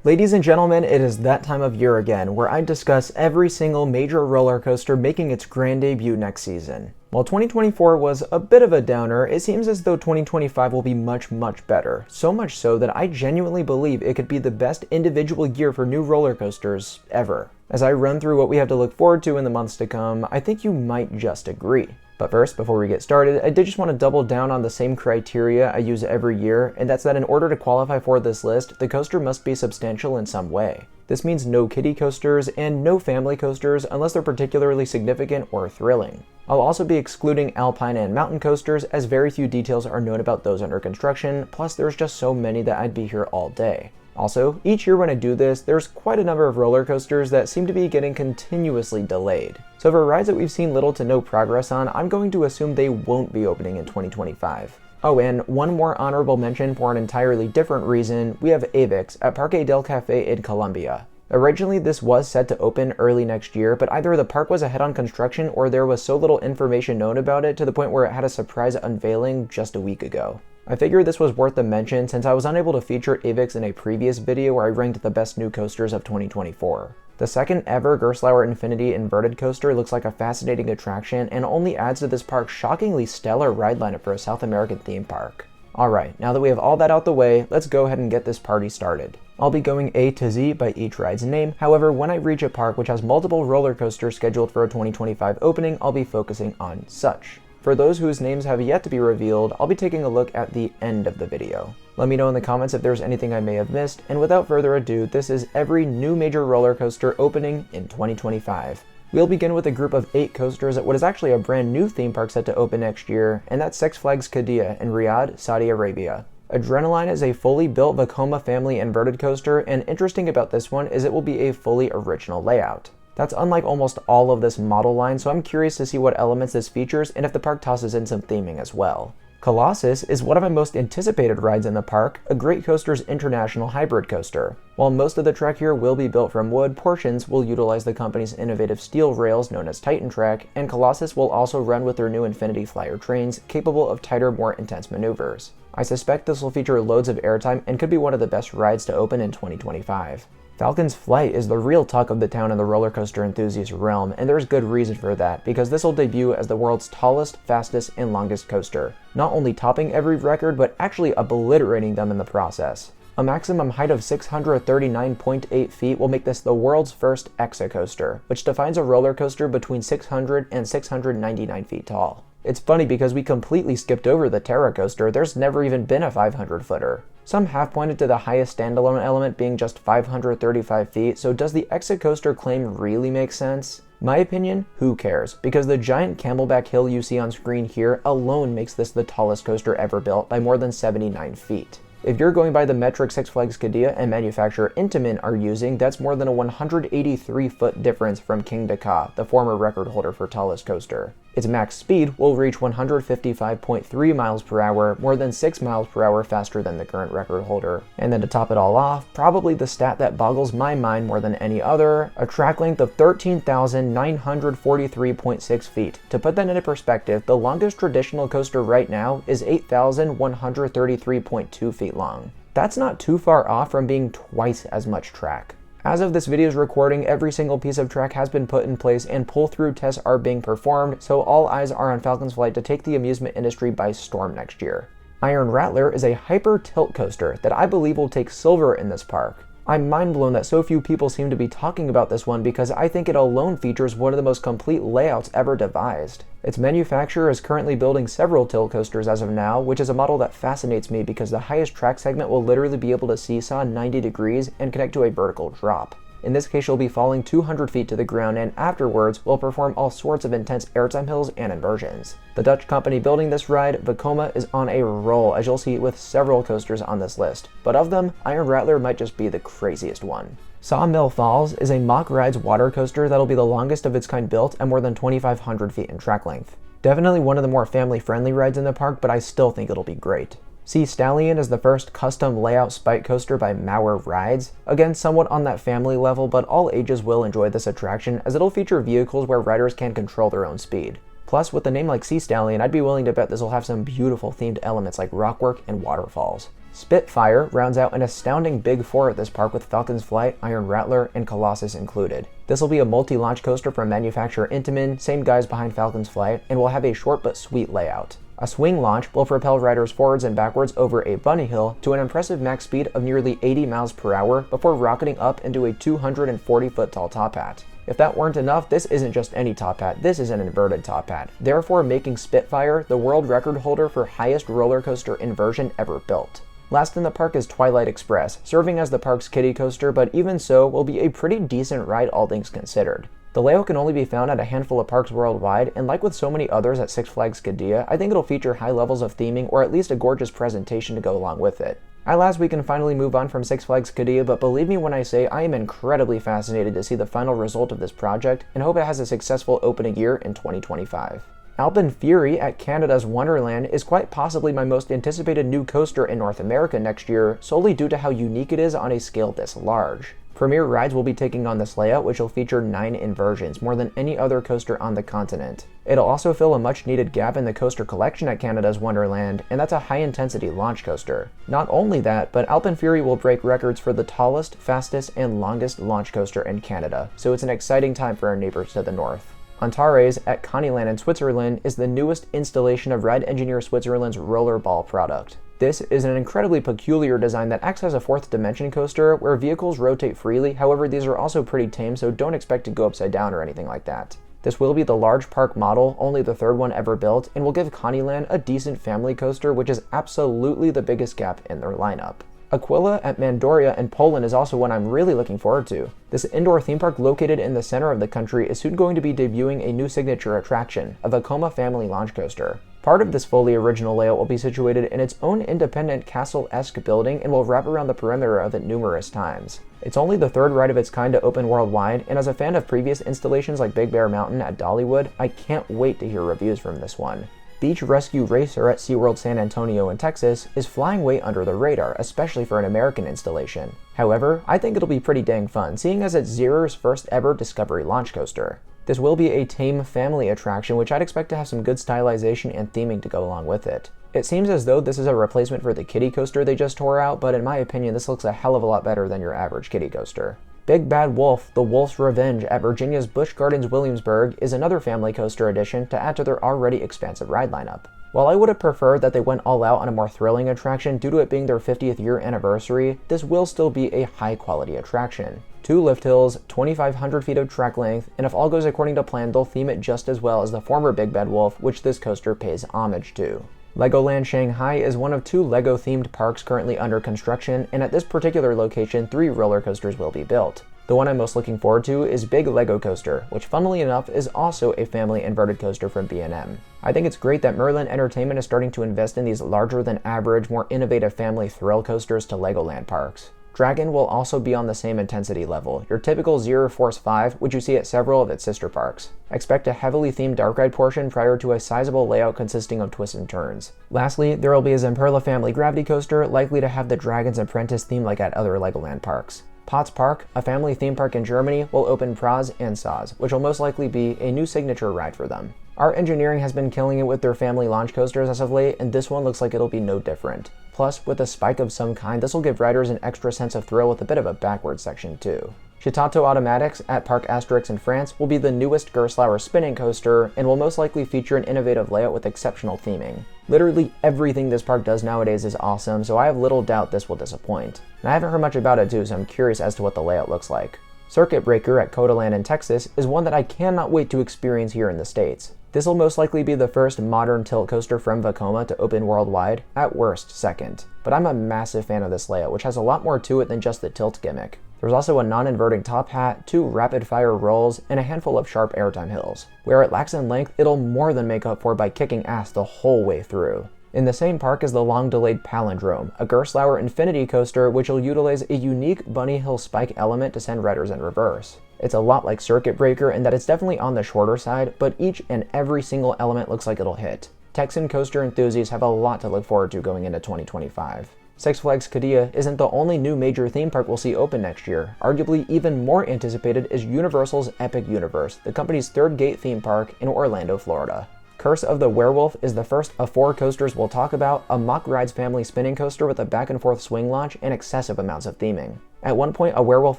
Ladies and gentlemen, it is that time of year again, where I discuss every single major roller coaster making its grand debut next season. While 2024 was a bit of a downer, it seems as though 2025 will be much better. So much so that I genuinely believe it could be the best individual year for new roller coasters ever. As I run through what we have to look forward to in the months to come, I think you might just agree. But first, before we get started, I did just want to double down on the same criteria I use every year, and that's that in order to qualify for this list, the coaster must be substantial in some way. This means no kiddie coasters and no family coasters unless they're particularly significant or thrilling. I'll also be excluding alpine and mountain coasters as very few details are known about those under construction, plus there's just so many that I'd be here all day. Also, each year when I do this, there's quite a number of roller coasters that seem to be getting continuously delayed. So for rides that we've seen little to no progress on, I'm going to assume they won't be opening in 2025. Oh, and one more honorable mention for an entirely different reason, we have Avix at Parque del Cafe in Colombia. Originally, this was set to open early next year, but either the park was ahead on construction or there was so little information known about it to the point where it had a surprise unveiling just a week ago. I figured this was worth a mention since I was unable to feature Avix in a previous video where I ranked the best new coasters of 2024. The second ever Gerstlauer Infinity inverted coaster looks like a fascinating attraction and only adds to this park's shockingly stellar ride lineup for a South American theme park. Alright, now that we have all that out the way, let's go ahead and get this party started. I'll be going A to Z by each ride's name, however when I reach a park which has multiple roller coasters scheduled for a 2025 opening, I'll be focusing on such. For those whose names have yet to be revealed, I'll be taking a look at the end of the video. Let me know in the comments if there's anything I may have missed, and without further ado, this is every new major roller coaster opening in 2025. We'll begin with a group of 8 coasters at what is actually a brand new theme park set to open next year, and that's Six Flags Qiddiya in Riyadh, Saudi Arabia. Adrenaline is a fully built Vekoma family inverted coaster, and interesting about this one is it will be a fully original layout. That's unlike almost all of this model line, so I'm curious to see what elements this features and if the park tosses in some theming as well. Colossus is one of my most anticipated rides in the park, a Great Coasters International hybrid coaster. While most of the track here will be built from wood, portions will utilize the company's innovative steel rails known as Titan Track, and Colossus will also run with their new Infinity Flyer trains, capable of tighter, more intense maneuvers. I suspect this will feature loads of airtime and could be one of the best rides to open in 2025. Falcon's Flight is the real talk of the town in the roller coaster enthusiast realm, and there's good reason for that, because this will debut as the world's tallest, fastest, and longest coaster, not only topping every record, but actually obliterating them in the process. A maximum height of 639.8 feet will make this the world's first exocoaster, which defines a roller coaster between 600 and 699 feet tall. It's funny because we completely skipped over the Terra coaster, there's never even been a 500-footer. Some have pointed to the highest standalone element being just 535 feet, so does the exocoaster claim really make sense? My opinion, who cares, because the giant Camelback Hill you see on screen here alone makes this the tallest coaster ever built by more than 79 feet. If you're going by the metric Six Flags Qiddiya and manufacturer Intamin are using, that's more than a 183-foot difference from King Dakar, the former record holder for tallest coaster. Its max speed will reach 155.3 miles per hour, more than 6 miles per hour faster than the current record holder. And then to top it all off, probably the stat that boggles my mind more than any other, a track length of 13,943.6 feet. To put that into perspective, the longest traditional coaster right now is 8,133.2 feet long. That's not too far off from being twice as much track. As of this video's recording, every single piece of track has been put in place and pull-through tests are being performed, so all eyes are on Falcon's Flight to take the amusement industry by storm next year. Iron Rattler is a hyper tilt coaster that I believe will take silver in this park. I'm mind blown that so few people seem to be talking about this one because I think it alone features one of the most complete layouts ever devised. Its manufacturer is currently building several tilt coasters as of now, which is a model that fascinates me because the highest track segment will literally be able to seesaw 90 degrees and connect to a vertical drop. In this case, you'll be falling 200 feet to the ground and afterwards will perform all sorts of intense airtime hills and inversions. The Dutch company building this ride, Vekoma, is on a roll, as you'll see with several coasters on this list, but of them, Iron Rattler might just be the craziest one. Sawmill Falls is a mock rides water coaster that'll be the longest of its kind built at more than 2,500 feet in track length. Definitely one of the more family-friendly rides in the park, but I still think it'll be great. Sea Stallion is the first custom layout spike coaster by Mauer Rides. Again, somewhat on that family level, but all ages will enjoy this attraction as it'll feature vehicles where riders can control their own speed. Plus, with a name like Sea Stallion, I'd be willing to bet this will have some beautiful themed elements like rockwork and waterfalls. Spitfire rounds out an astounding big four at this park with Falcon's Flight, Iron Rattler, and Colossus included. This will be a multi-launch coaster from manufacturer Intamin, same guys behind Falcon's Flight, and will have a short but sweet layout. A swing launch will propel riders forwards and backwards over a bunny hill to an impressive max speed of nearly 80 miles per hour before rocketing up into a 240-foot tall top hat. If that weren't enough, this isn't just any top hat, this is an inverted top hat, therefore making Spitfire the world record holder for highest roller coaster inversion ever built. Last in the park is Twilight Express, serving as the park's kiddie coaster, but even so, will be a pretty decent ride all things considered. The layout can only be found at a handful of parks worldwide, and like with so many others at Six Flags Qiddiya, I think it'll feature high levels of theming or at least a gorgeous presentation to go along with it. At last we can finally move on from Six Flags Qiddiya, but believe me when I say I am incredibly fascinated to see the final result of this project and hope it has a successful opening year in 2025. Alpine Fury at Canada's Wonderland is quite possibly my most anticipated new coaster in North America next year, solely due to how unique it is on a scale this large. Premier Rides will be taking on this layout, which will feature 9 inversions, more than any other coaster on the continent. It'll also fill a much needed gap in the coaster collection at Canada's Wonderland, and that's a high-intensity launch coaster. Not only that, but Alpine Fury will break records for the tallest, fastest, and longest launch coaster in Canada, so it's an exciting time for our neighbors to the north. Antares at Connieland in Switzerland is the newest installation of Ride Engineer Switzerland's rollerball product. This is an incredibly peculiar design that acts as a fourth dimension coaster where vehicles rotate freely, however these are also pretty tame, so don't expect to go upside down or anything like that. This will be the large park model, only the third one ever built, and will give Connieland a decent family coaster, which is absolutely the biggest gap in their lineup. Aquila at Mandoria in Poland is also one I'm really looking forward to. This indoor theme park located in the center of the country is soon going to be debuting a new signature attraction, a Vekoma family launch coaster. Part of this fully original layout will be situated in its own independent castle-esque building and will wrap around the perimeter of it numerous times. It's only the third ride of its kind to open worldwide, and as a fan of previous installations like Big Bear Mountain at Dollywood, I can't wait to hear reviews from this one. Beach Rescue Racer at SeaWorld San Antonio in Texas is flying way under the radar, especially for an American installation. However, I think it'll be pretty dang fun, seeing as it's Zeror's first ever Discovery launch coaster. This will be a tame family attraction, which I'd expect to have some good stylization and theming to go along with it. It seems as though this is a replacement for the kiddie coaster they just tore out, but in my opinion this looks a hell of a lot better than your average kiddie coaster. Big Bad Wolf, The Wolf's Revenge at Virginia's Busch Gardens Williamsburg is another family coaster addition to add to their already expansive ride lineup. While I would have preferred that they went all out on a more thrilling attraction due to it being their 50th year anniversary, this will still be a high quality attraction. 2 lift hills, 2,500 feet of track length, and if all goes according to plan, they'll theme it just as well as the former Big Bad Wolf, which this coaster pays homage to. Legoland Shanghai is one of 2 LEGO-themed parks currently under construction, and at this particular location, 3 roller coasters will be built. The one I'm most looking forward to is Big Lego Coaster, which funnily enough is also a family inverted coaster from B&M. I think it's great that Merlin Entertainment is starting to invest in these larger than average, more innovative family thrill coasters to Legoland parks. Dragon will also be on the same intensity level, your typical Zero Force 5, which you see at several of its sister parks. Expect a heavily themed dark ride portion prior to a sizable layout consisting of twists and turns. Lastly, there will be a Zamperla family gravity coaster, likely to have the Dragon's Apprentice theme like at other Legoland parks. Potts Park, a family theme park in Germany, will open Praz and Saz, which will most likely be a new signature ride for them. Art Engineering has been killing it with their family launch coasters as of late, and this one looks like it'll be no different. Plus, with a spike of some kind, this will give riders an extra sense of thrill with a bit of a backward section too. Shitato Automatics at Parc Asterix in France will be the newest Gerstlauer spinning coaster and will most likely feature an innovative layout with exceptional theming. Literally everything this park does nowadays is awesome, so I have little doubt this will disappoint. And I haven't heard much about it too, so I'm curious as to what the layout looks like. Circuit Breaker at Codaland in Texas is one that I cannot wait to experience here in the States. This will most likely be the first modern tilt coaster from Vekoma to open worldwide, at worst second. But I'm a massive fan of this layout, which has a lot more to it than just the tilt gimmick. There's also a non-inverting top hat, 2 rapid-fire rolls, and a handful of sharp airtime hills. Where it lacks in length, it'll more than make up for by kicking ass the whole way through. In the same park is the long-delayed Palindrome, a Gerstlauer Infinity coaster which will utilize a unique bunny hill spike element to send riders in reverse. It's a lot like Circuit Breaker in that it's definitely on the shorter side, but each and every single element looks like it'll hit. Texan coaster enthusiasts have a lot to look forward to going into 2025. Six Flags Qiddiya isn't the only new major theme park we'll see open next year. Arguably even more anticipated is Universal's Epic Universe, the company's third gate theme park in Orlando, Florida. Curse of the Werewolf is the first of 4 coasters we'll talk about, a Mock Rides family spinning coaster with a back and forth swing launch and excessive amounts of theming. At one point, a werewolf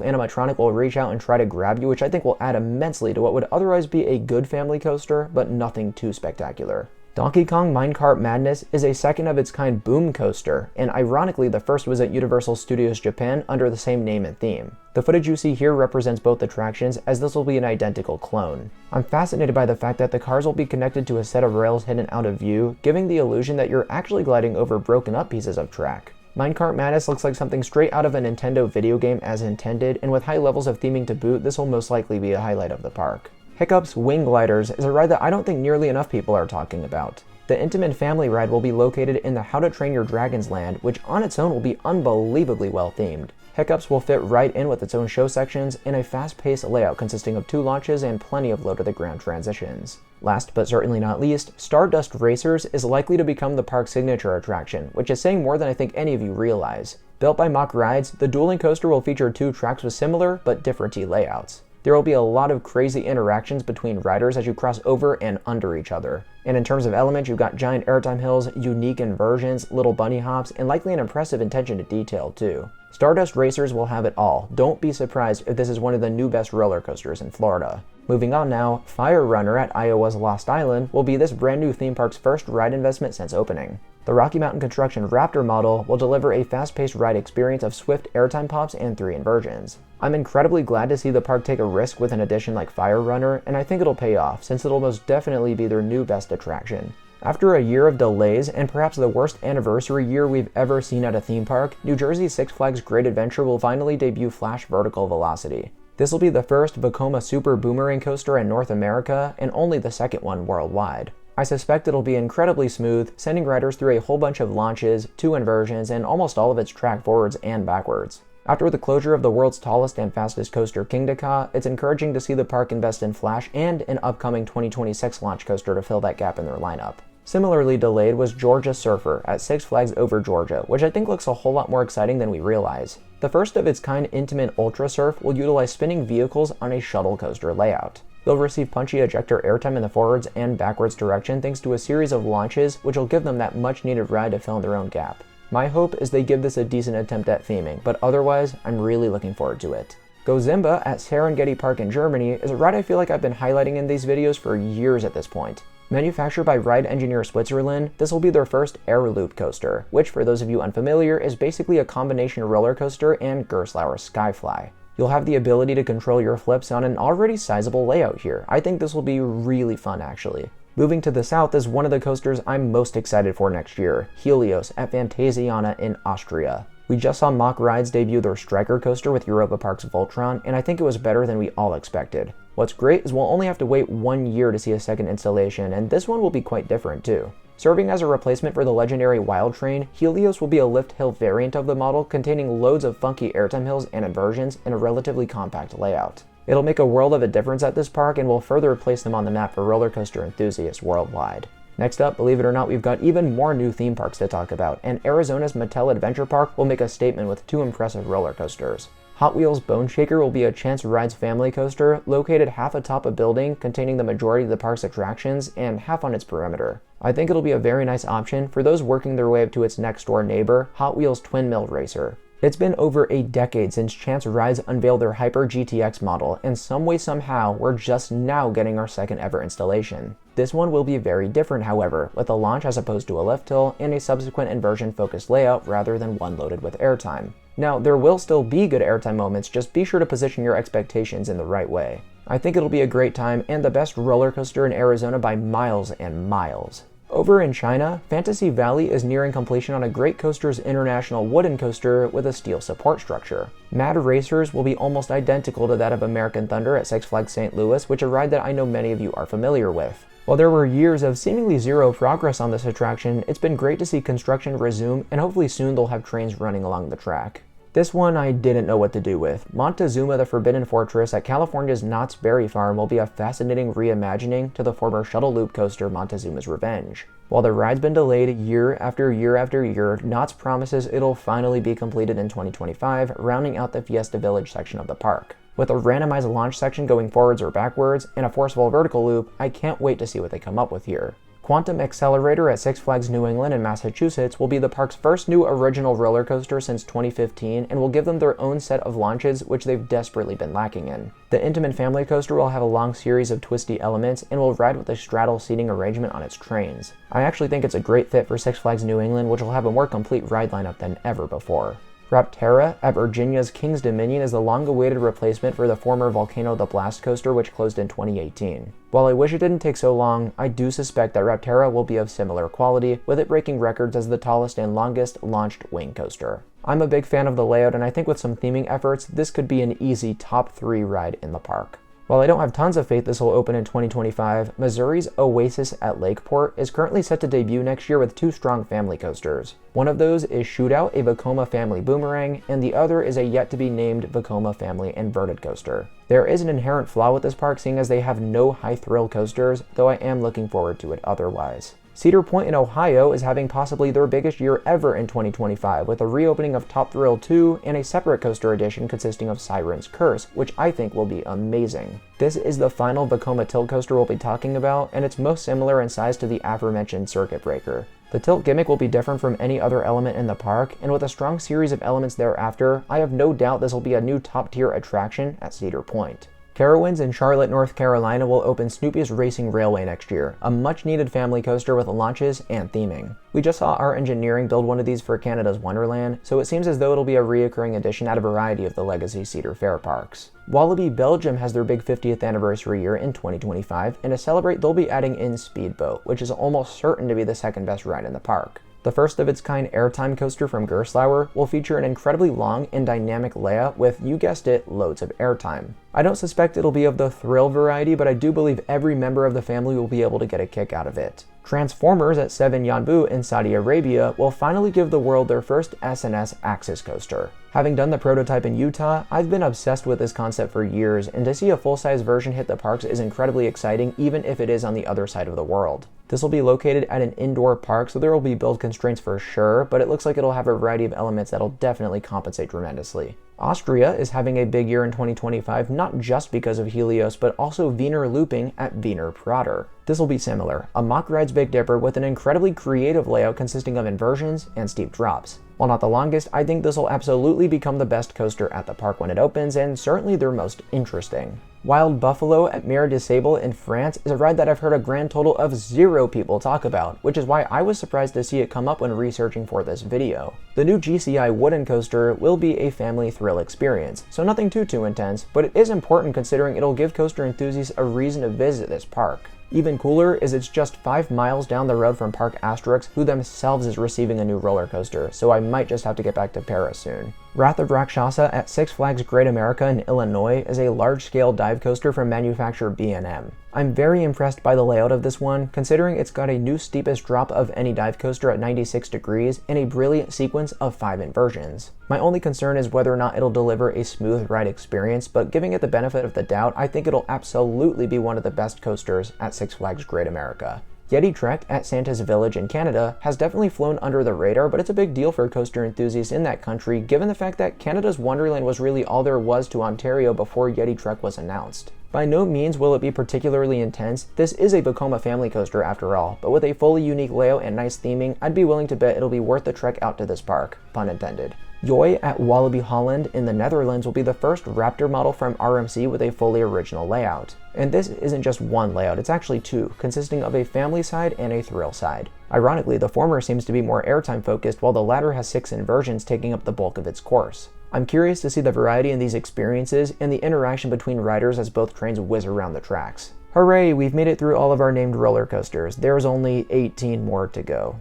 animatronic will reach out and try to grab you, which I think will add immensely to what would otherwise be a good family coaster, but nothing too spectacular. Donkey Kong Minecart Madness is a second of its kind boom coaster, and ironically the first was at Universal Studios Japan under the same name and theme. The footage you see here represents both attractions, as this will be an identical clone. I'm fascinated by the fact that the cars will be connected to a set of rails hidden out of view, giving the illusion that you're actually gliding over broken up pieces of track. Minecart Madness looks like something straight out of a Nintendo video game as intended, and with high levels of theming to boot, this will most likely be a highlight of the park. Hiccup's Wing Gliders is a ride that I don't think nearly enough people are talking about. The Intamin family ride will be located in the How to Train Your Dragons land, which on its own will be unbelievably well themed. Hiccups will fit right in with its own show sections in a fast-paced layout consisting of 2 launches and plenty of low-to-the-ground transitions. Last but certainly not least, Stardust Racers is likely to become the park's signature attraction, which is saying more than I think any of you realize. Built by Mock Rides, the dueling coaster will feature 2 tracks with similar but different layouts. There will be a lot of crazy interactions between riders as you cross over and under each other. And in terms of elements, you've got giant airtime hills, unique inversions, little bunny hops, and likely an impressive attention to detail too. Stardust Racers will have it all. Don't be surprised if this is one of the new best roller coasters in Florida. Moving on now, Fire Runner at Iowa's Lost Island will be this brand new theme park's first ride investment since opening. The Rocky Mountain Construction Raptor model will deliver a fast-paced ride experience of swift airtime pops and 3 inversions. I'm incredibly glad to see the park take a risk with an addition like Fire Runner, and I think it'll pay off, since it'll most definitely be their new best attraction. After a year of delays, and perhaps the worst anniversary year we've ever seen at a theme park, New Jersey's Six Flags Great Adventure will finally debut Flash Vertical Velocity. This will be the first Vekoma Super Boomerang coaster in North America, and only the second one worldwide. I suspect it'll be incredibly smooth, sending riders through a whole bunch of launches, 2 inversions, and almost all of its track forwards and backwards. After the closure of the world's tallest and fastest coaster Kingda, it's encouraging to see the park invest in Flash and an upcoming 2026 launch coaster to fill that gap in their lineup. Similarly delayed was Georgia Surfer at Six Flags Over Georgia, which I think looks a whole lot more exciting than we realize. The first of its kind Intamin Ultra Surf will utilize spinning vehicles on a shuttle coaster layout. They'll receive punchy ejector airtime in the forwards and backwards direction thanks to a series of launches, which will give them that much needed ride to fill in their own gap. My hope is they give this a decent attempt at theming, but otherwise, I'm really looking forward to it. Go Zimba at Serengeti Park in Germany is a ride I feel like I've been highlighting in these videos for years at this point. Manufactured by Ride Engineer Switzerland, this will be their first air loop coaster, which for those of you unfamiliar is basically a combination roller coaster and Gerstlauer Skyfly. You'll have the ability to control your flips on an already sizable layout here. I think this will be really fun actually. Moving to the south is one of the coasters I'm most excited for next year, Helios at Phantasiana in Austria. We just saw Mock Rides debut their Striker coaster with Europa Park's Voltron, and I think it was better than we all expected. What's great is we'll only have to wait 1 year to see a second installation, and this one will be quite different too. Serving as a replacement for the legendary Wild Train, Helios will be a lift hill variant of the model containing loads of funky airtime hills and inversions in a relatively compact layout. It'll make a world of a difference at this park and will further place them on the map for roller coaster enthusiasts worldwide. Next up, believe it or not, we've got even more new theme parks to talk about, and Arizona's Mattel Adventure Park will make a statement with 2 impressive roller coasters. Hot Wheels Bone Shaker will be a Chance Rides family coaster located half atop a building containing the majority of the park's attractions and half on its perimeter. I think it'll be a very nice option for those working their way up to its next door neighbor, Hot Wheels Twin Mill Racer. It's been over a decade since Chance Rides unveiled their Hyper GTX model, and some way somehow we're just now getting our second ever installation. This one will be very different however, with a launch as opposed to a lift hill and a subsequent inversion focused layout rather than one loaded with airtime. Now, there will still be good airtime moments, just be sure to position your expectations in the right way. I think it'll be a great time and the best roller coaster in Arizona by miles and miles. Over in China, Fantasy Valley is nearing completion on a Great Coasters International wooden coaster with a steel support structure. Mad Racers will be almost identical to that of American Thunder at Six Flags St. Louis, which is a ride that I know many of you are familiar with. While there were years of seemingly zero progress on this attraction, it's been great to see construction resume, and hopefully soon they'll have trains running along the track. This one I didn't know what to do with. Montezuma the Forbidden Fortress at California's Knott's Berry Farm will be a fascinating reimagining to the former shuttle loop coaster Montezuma's Revenge. While the ride's been delayed year after year after year, Knott's promises it'll finally be completed in 2025, rounding out the Fiesta Village section of the park. With a randomized launch section going forwards or backwards, and a forceful vertical loop, I can't wait to see what they come up with here. Quantum Accelerator at Six Flags New England in Massachusetts will be the park's first new original roller coaster since 2015 and will give them their own set of launches, which they've desperately been lacking in. The Intamin Family Coaster will have a long series of twisty elements and will ride with a straddle seating arrangement on its trains. I actually think it's a great fit for Six Flags New England, which will have a more complete ride lineup than ever before. Rapterra at Virginia's King's Dominion is the long-awaited replacement for the former Volcano the Blast coaster, which closed in 2018. While I wish it didn't take so long, I do suspect that Rapterra will be of similar quality, with it breaking records as the tallest and longest launched wing coaster. I'm a big fan of the layout, and I think with some theming efforts, this could be an easy top 3 ride in the park. While I don't have tons of faith this will open in 2025, Missouri's Oasis at Lakeport is currently set to debut next year with 2 strong family coasters. One of those is Shootout, a Vekoma Family Boomerang, and the other is a yet-to-be-named Vekoma Family Inverted Coaster. There is an inherent flaw with this park, seeing as they have no high-thrill coasters, though I am looking forward to it otherwise. Cedar Point in Ohio is having possibly their biggest year ever in 2025, with a reopening of Top Thrill 2 and a separate coaster edition consisting of Siren's Curse, which I think will be amazing. This is the final Vekoma tilt coaster we'll be talking about, and it's most similar in size to the aforementioned Circuit Breaker. The tilt gimmick will be different from any other element in the park, and with a strong series of elements thereafter, I have no doubt this will be a new top-tier attraction at Cedar Point. Carowinds in Charlotte, North Carolina will open Snoopy's Racing Railway next year, a much-needed family coaster with launches and theming. We just saw our engineering build one of these for Canada's Wonderland, so it seems as though it'll be a reoccurring addition at a variety of the Legacy Cedar Fair parks. Wallaby Belgium has their big 50th anniversary year in 2025, and to celebrate they'll be adding in Speedboat, which is almost certain to be the second best ride in the park. The first of its kind airtime coaster from Gerstlauer will feature an incredibly long and dynamic layout with, you guessed it, loads of airtime. I don't suspect it'll be of the thrill variety, but I do believe every member of the family will be able to get a kick out of it. Transformers at Seven Yanbu in Saudi Arabia will finally give the world their first S&S Axis coaster. Having done the prototype in Utah, I've been obsessed with this concept for years, and to see a full-size version hit the parks is incredibly exciting, even if it is on the other side of the world. This will be located at an indoor park, so there will be build constraints for sure, but it looks like it'll have a variety of elements that'll definitely compensate tremendously. Austria is having a big year in 2025, not just because of Helios, but also Wiener Looping at Wiener Prater. This will be similar, a mock ride's Big Dipper with an incredibly creative layout consisting of inversions and steep drops. While not the longest, I think this will absolutely become the best coaster at the park when it opens, and certainly their most interesting. Wild Buffalo at Mare de Sable in France is a ride that I've heard a grand total of 0 people talk about, which is why I was surprised to see it come up when researching for this video. The new GCI wooden coaster will be a family thrill experience, so nothing too intense, but it is important considering it'll give coaster enthusiasts a reason to visit this park. Even cooler is it's just 5 miles down the road from Parc Asterix, who themselves is receiving a new roller coaster, so I might just have to get back to Paris soon. Wrath of Rakshasa at Six Flags Great America in Illinois is a large-scale dive coaster from manufacturer B&M. I'm very impressed by the layout of this one, considering it's got a new steepest drop of any dive coaster at 96 degrees and a brilliant sequence of 5 inversions. My only concern is whether or not it'll deliver a smooth ride experience, but giving it the benefit of the doubt, I think it'll absolutely be one of the best coasters at Six Flags Great America. Yeti Trek at Santa's Village in Canada has definitely flown under the radar, but it's a big deal for coaster enthusiasts in that country, given the fact that Canada's Wonderland was really all there was to Ontario before Yeti Trek was announced. By no means will it be particularly intense. This is a Vekoma family coaster after all, but with a fully unique layout and nice theming, I'd be willing to bet it'll be worth the trek out to this park, pun intended. Joy at Walibi Holland in the Netherlands will be the first Raptor model from RMC with a fully original layout. And this isn't just one layout, it's actually 2, consisting of a family side and a thrill side. Ironically, the former seems to be more airtime focused, while the latter has 6 inversions taking up the bulk of its course. I'm curious to see the variety in these experiences and the interaction between riders as both trains whiz around the tracks. Hooray, we've made it through all of our named roller coasters. There's only 18 more to go.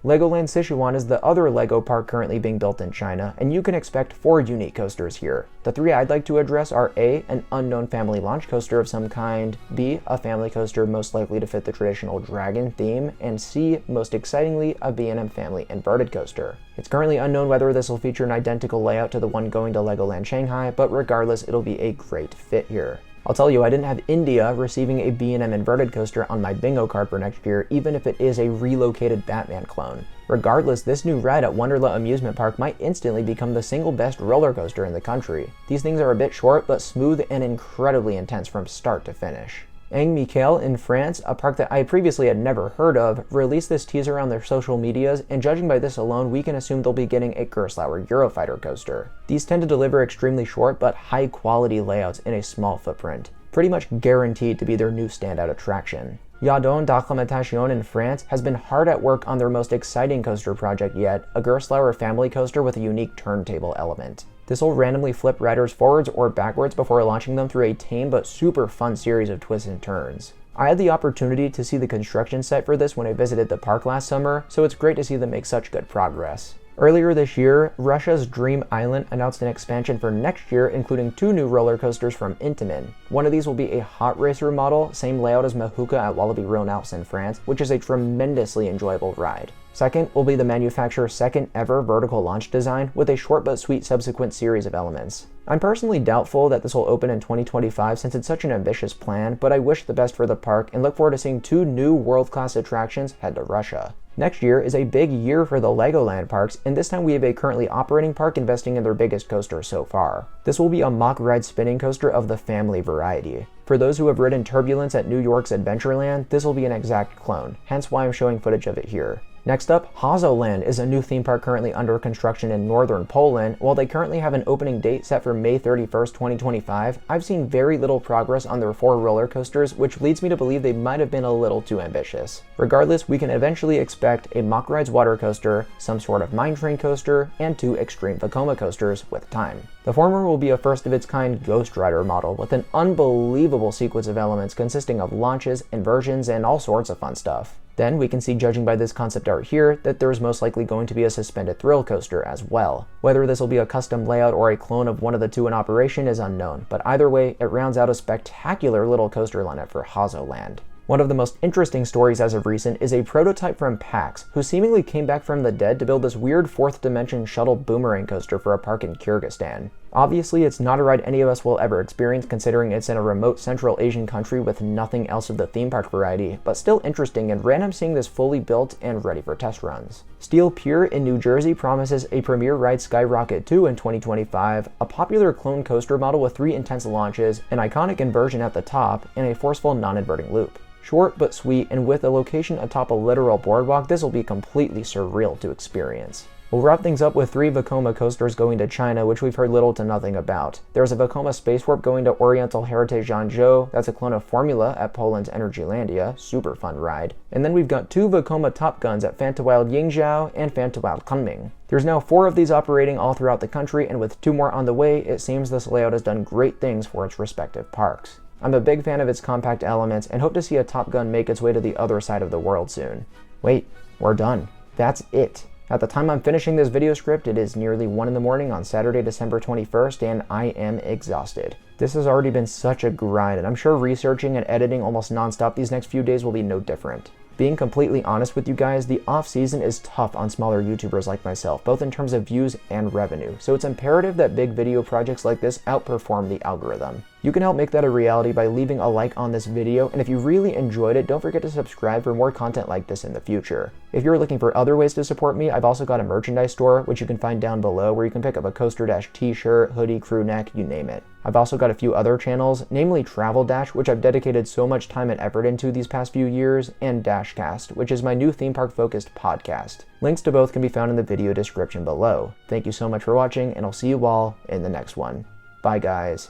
Legoland Sichuan is the other Lego park currently being built in China, and you can expect 4 unique coasters here. The 3 I'd like to address are A, an unknown family launch coaster of some kind, B, a family coaster most likely to fit the traditional dragon theme, and C, most excitingly, a B&M family inverted coaster. It's currently unknown whether this will feature an identical layout to the one going to Legoland Shanghai, but regardless, it'll be a great fit here. I'll tell you, I didn't have India receiving a B&M inverted coaster on my bingo card for next year, even if it is a relocated Batman clone. Regardless, this new ride at Wonderla Amusement Park might instantly become the single best roller coaster in the country. These things are a bit short, but smooth and incredibly intense from start to finish. Michael in France, a park that I previously had never heard of, released this teaser on their social medias, and judging by this alone, we can assume they'll be getting a Gerstlauer Eurofighter coaster. These tend to deliver extremely short but high quality layouts in a small footprint, pretty much guaranteed to be their new standout attraction. Jardin d'Acclimatation in France has been hard at work on their most exciting coaster project yet, a Gerstlauer family coaster with a unique turntable element. This will randomly flip riders forwards or backwards before launching them through a tame but super fun series of twists and turns. I had the opportunity to see the construction site for this when I visited the park last summer, so it's great to see them make such good progress. Earlier this year, Russia's Dream Island announced an expansion for next year, including 2 new roller coasters from Intamin. One of these will be a hot racer model, same layout as Mahuka at Walibi Rhône-Alpes in France, which is a tremendously enjoyable ride. Second will be the manufacturer's second ever vertical launch design with a short but sweet subsequent series of elements. I'm personally doubtful that this will open in 2025 since it's such an ambitious plan, but I wish the best for the park and look forward to seeing 2 new world-class attractions head to Russia. Next year is a big year for the Legoland parks, and this time we have a currently operating park investing in their biggest coaster so far. This will be a mock ride spinning coaster of the family variety. For those who have ridden Turbulence at New York's Adventureland, this will be an exact clone, hence why I'm showing footage of it here. Next up, Hazoland is a new theme park currently under construction in northern Poland. While they currently have an opening date set for May 31st, 2025, I've seen very little progress on their 4 roller coasters, which leads me to believe they might have been a little too ambitious. Regardless, we can eventually expect a Mock Rides water coaster, some sort of mine train coaster, and 2 extreme Vekoma coasters with time. The former will be a first-of-its-kind Ghost Rider model with an unbelievable sequence of elements consisting of launches, inversions, and all sorts of fun stuff. Then we can see, judging by this concept art here, that there is most likely going to be a suspended thrill coaster as well. Whether this will be a custom layout or a clone of one of the 2 in operation is unknown, but either way, it rounds out a spectacular little coaster lineup for Hazoland. One of the most interesting stories as of recent is a prototype from PAX, who seemingly came back from the dead to build this weird 4th dimension shuttle boomerang coaster for a park in Kyrgyzstan. Obviously, it's not a ride any of us will ever experience considering it's in a remote Central Asian country with nothing else of the theme park variety, but still interesting and random seeing this fully built and ready for test runs. Steel Pier in New Jersey promises a premiere ride Skyrocket 2 in 2025, a popular clone coaster model with 3 intense launches, an iconic inversion at the top, and a forceful non-inverting loop. Short but sweet, and with a location atop a literal boardwalk, this will be completely surreal to experience. We'll wrap things up with 3 Vekoma coasters going to China, which we've heard little to nothing about. There's a Vekoma Space Warp going to Oriental Heritage Zhangzhou, that's a clone of Formula at Poland's Energylandia, super fun ride. And then we've got 2 Vekoma Top Guns at Fantawild Yingzhou and Fantawild Kunming. There's now 4 of these operating all throughout the country, and with 2 more on the way, it seems this layout has done great things for its respective parks. I'm a big fan of its compact elements and hope to see a Top Gun make its way to the other side of the world soon. Wait, we're done. That's it. At the time I'm finishing this video script, it is nearly 1 in the morning on Saturday, December 21st, and I am exhausted. This has already been such a grind, and I'm sure researching and editing almost nonstop these next few days will be no different. Being completely honest with you guys, the off-season is tough on smaller YouTubers like myself, both in terms of views and revenue, so it's imperative that big video projects like this outperform the algorithm. You can help make that a reality by leaving a like on this video, and if you really enjoyed it, don't forget to subscribe for more content like this in the future. If you're looking for other ways to support me, I've also got a merchandise store, which you can find down below, where you can pick up a Coaster Dash t-shirt, hoodie, crew neck, you name it. I've also got a few other channels, namely Travel Dash, which I've dedicated so much time and effort into these past few years, and Dashcast, which is my new theme park focused podcast. Links to both can be found in the video description below. Thank you so much for watching, and I'll see you all in the next one. Bye guys.